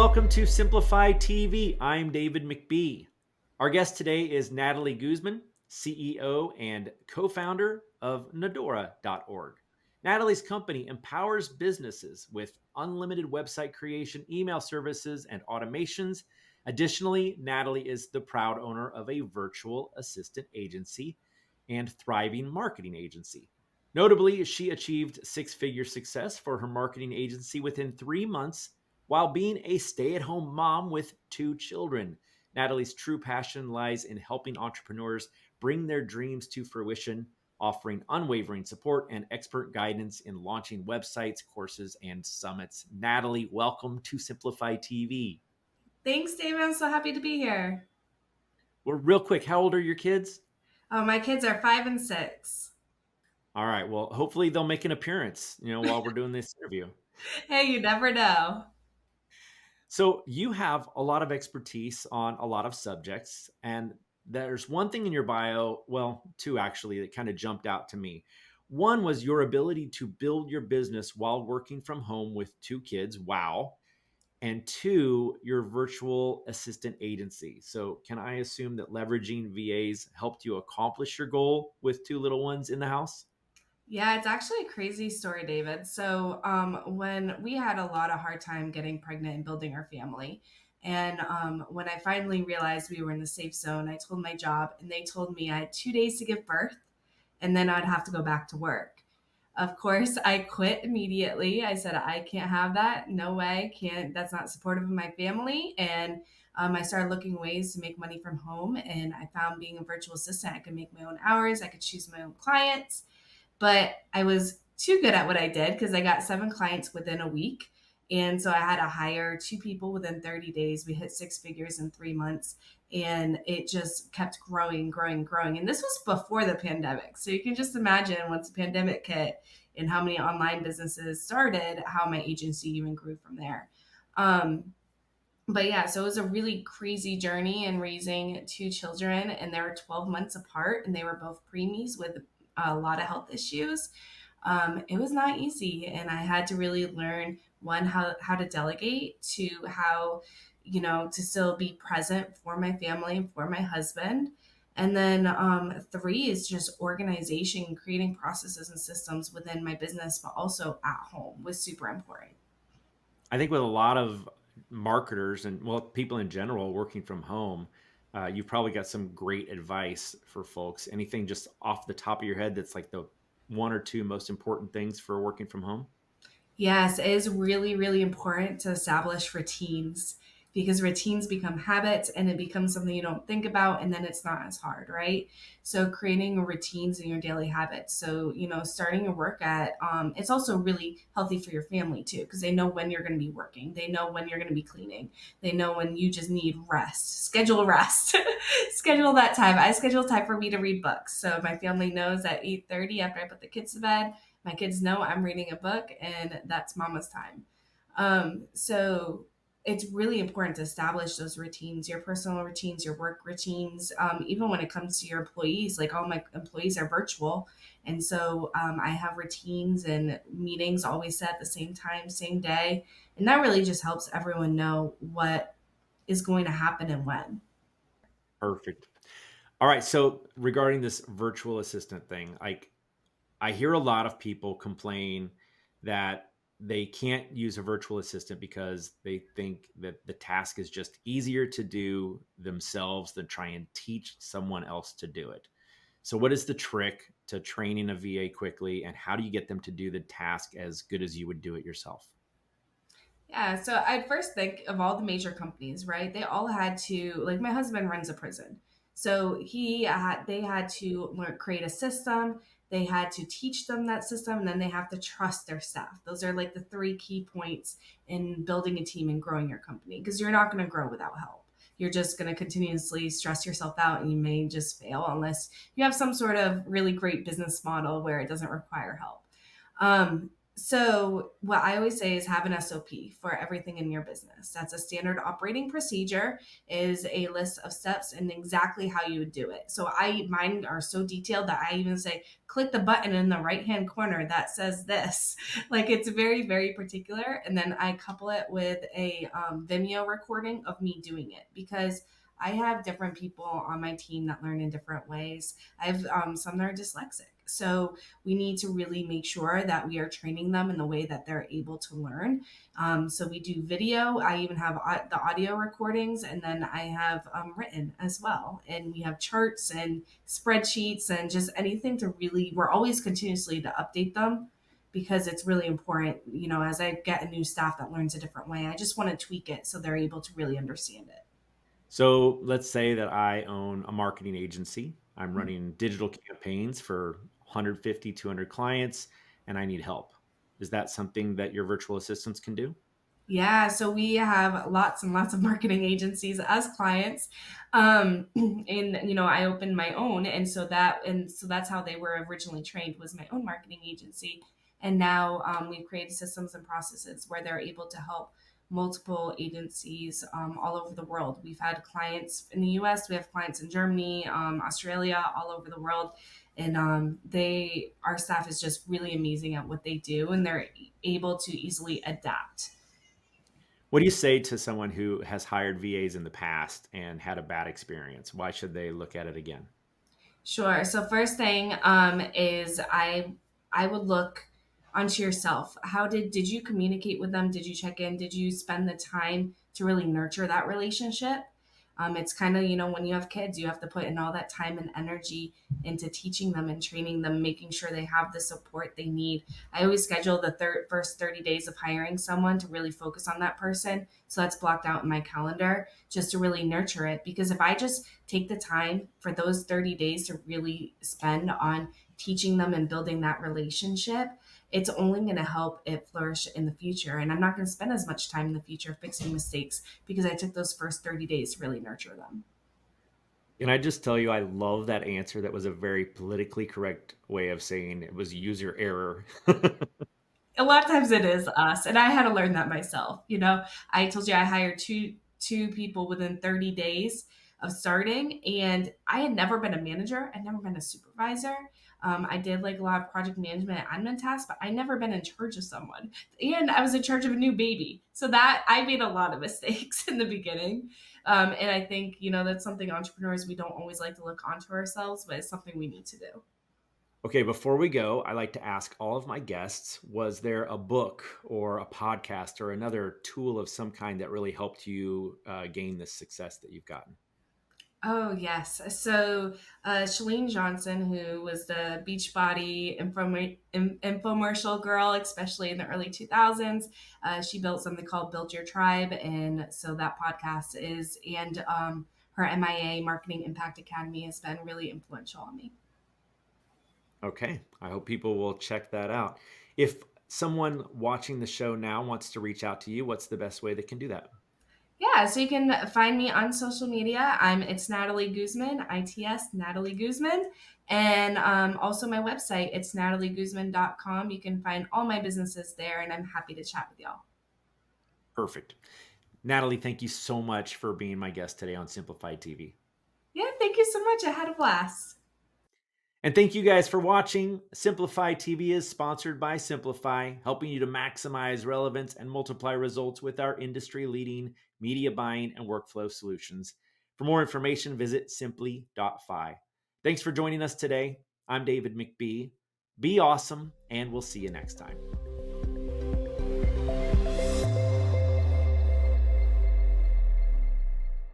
welcome to Simplify TV. I'm David McBee. Our guest today is Natalie Guzman, CEO and co founder of Nadora.org. Natalie's company empowers businesses with unlimited website creation, email services, and automations. Additionally, Natalie is the proud owner of a virtual assistant agency and thriving marketing agency. Notably, she achieved six-figure success for her marketing agency within 3 months while being a stay at home mom with two children. Natalie's true passion lies in helping entrepreneurs bring their dreams to fruition, offering unwavering support and expert guidance in launching websites, courses, and summits. Natalie, welcome to Simplify TV. Thanks, David. I'm so happy to be here. Well, real quick, how old are your kids? My kids are 5 and 6. All right. Well, hopefully they'll make an appearance, while we're doing this interview. Hey, you never know. So you have a lot of expertise on a lot of subjects, and there's one thing in your bio, well, two actually, that kind of jumped out to me. One was your ability to build your business while working from home with two kids. Wow. And two, your virtual assistant agency. So can I assume that leveraging VAs helped you accomplish your goal with two little ones in the house? Yeah, it's actually a crazy story, David. So, when we had a lot of hard time getting pregnant and building our family, and when I finally realized we were in the safe zone, I told my job, and they told me I had 2 days to give birth, and then I'd have to go back to work. Of course, I quit immediately. I said, I can't have that. No way. Can't. That's not supportive of my family. And I started looking ways to make money from home. And I found being a virtual assistant, I could make my own hours. I could choose my own clients. But I was too good at what I did because I got 7 clients within a week. And so I had to hire 2 people within 30 days. We hit 6 figures in 3 months, and it just kept growing, growing, growing. And this was before the pandemic. So you can just imagine once the pandemic hit and how many online businesses started, how my agency even grew from there. Um, but yeah, so it was a really crazy journey in raising 2 children, and they were 12 months apart, and they were both preemies with a lot of health issues. It was not easy, and I had to really learn one how to delegate, to how to still be present for my family and for my husband. And then three is just organization, creating processes and systems within my business, but also at home was super important. I think with a lot of marketers and well, people in general working from home, you've probably got some great advice for folks. Anything just off the top of your head that's like the one or two most important things for working from home? Yes, it is really, really important to establish routines because routines become habits and it becomes something you don't think about, and then it's not as hard, right? So creating routines in your daily habits. So, starting your work at, it's also really healthy for your family too, because they know when you're going to be working. They know when you're going to be cleaning. They know when you just need rest. Schedule rest. Schedule that time. I schedule time for me to read books. So my family knows at 8:30 after I put the kids to bed, my kids know I'm reading a book and that's mama's time. So it's really important to establish those routines, your personal routines, your work routines. Even when it comes to your employees, like all my employees are virtual. And so I have routines and meetings always set at the same time, same day. And that really just helps everyone know what is going to happen and when. Perfect. All right. So regarding this virtual assistant thing, like I hear a lot of people complain that they can't use a virtual assistant because they think that the task is just easier to do themselves than try and teach someone else to do it. So, what is the trick to training a VA quickly, and how do you get them to do the task as good as you would do it yourself? Yeah, so I'd first think of all the major companies, right? They all had to, like my husband runs a prison. So they had to create a system. They had to teach them that system, and then they have to trust their staff. Those are like the three key points in building a team and growing your company because you're not going to grow without help. You're just going to continuously stress yourself out and you may just fail unless you have some sort of really great business model where it doesn't require help. So, what I always say is have an SOP for everything in your business. That's a standard operating procedure, is a list of steps and exactly how you would do it. So, mine are so detailed that I even say click the button in the right-hand corner that says this. Like it's very, very particular. And then I couple it with a Vimeo recording of me doing it because I have different people on my team that learn in different ways. I have some that are dyslexic. So we need to really make sure that we are training them in the way that they're able to learn. So we do video. I even have the audio recordings, and then I have written as well. And we have charts and spreadsheets and just anything to really, we're always continuously to update them because it's really important. As I get a new staff that learns a different way, I just want to tweak it so they're able to really understand it. So let's say that I own a marketing agency. I'm running digital campaigns for 150, 200 clients, and I need help. Is that something that your virtual assistants can do? Yeah, so we have lots and lots of marketing agencies as clients. And I opened my own, and so that's how they were originally trained, was my own marketing agency. And now we've created systems and processes where they're able to help multiple agencies all over the world. We've had clients in the US, we have clients in Germany, Australia, all over the world. And our staff is just really amazing at what they do, and they're able to easily adapt. What do you say to someone who has hired VAs in the past and had a bad experience? Why should they look at it again? Sure. So first thing is I would look onto yourself. How did you communicate with them? Did you check in? Did you spend the time to really nurture that relationship? It's kind of, when you have kids, you have to put in all that time and energy into teaching them and training them, making sure they have the support they need. I always schedule the first 30 days of hiring someone to really focus on that person. So that's blocked out in my calendar just to really nurture it. Because if I just take the time for those 30 days to really spend on teaching them and building that relationship, it's only going to help it flourish in the future. And I'm not going to spend as much time in the future fixing mistakes because I took those first 30 days to really nurture them. And I just tell you, I love that answer. That was a very politically correct way of saying it was user error. A lot of times it is us, and I had to learn that myself. I told you I hired two people within 30 days of starting, and I had never been a manager. I'd never been a supervisor. I did like a lot of project management and admin tasks, but I never been in charge of someone. And I was in charge of a new baby, so that I made a lot of mistakes in the beginning. And I think that's something entrepreneurs, we don't always like to look onto ourselves, but it's something we need to do. Okay, before we go, I like to ask all of my guests, was there a book or a podcast or another tool of some kind that really helped you gain the success that you've gotten? Oh, yes. So, Shalene Johnson, who was the Beachbody infomercial girl, especially in the early 2000s, she built something called Build Your Tribe. And so that podcast and her MIA Marketing Impact Academy has been really influential on me. Okay, I hope people will check that out. If someone watching the show now wants to reach out to you, what's the best way they can do that? Yeah, so you can find me on social media. It's Natalie Guzman, ITS Natalie Guzman. And also my website, it's natalieguzman.com. You can find all my businesses there, and I'm happy to chat with y'all. Perfect. Natalie, thank you so much for being my guest today on Simplified TV. Yeah, thank you so much. I had a blast. And thank you guys for watching. Simplify TV is sponsored by Simplify, helping you to maximize relevance and multiply results with our industry leading media buying and workflow solutions. For more information, visit simply.fi. Thanks for joining us today. I'm David McBee. Be awesome, and we'll see you next time.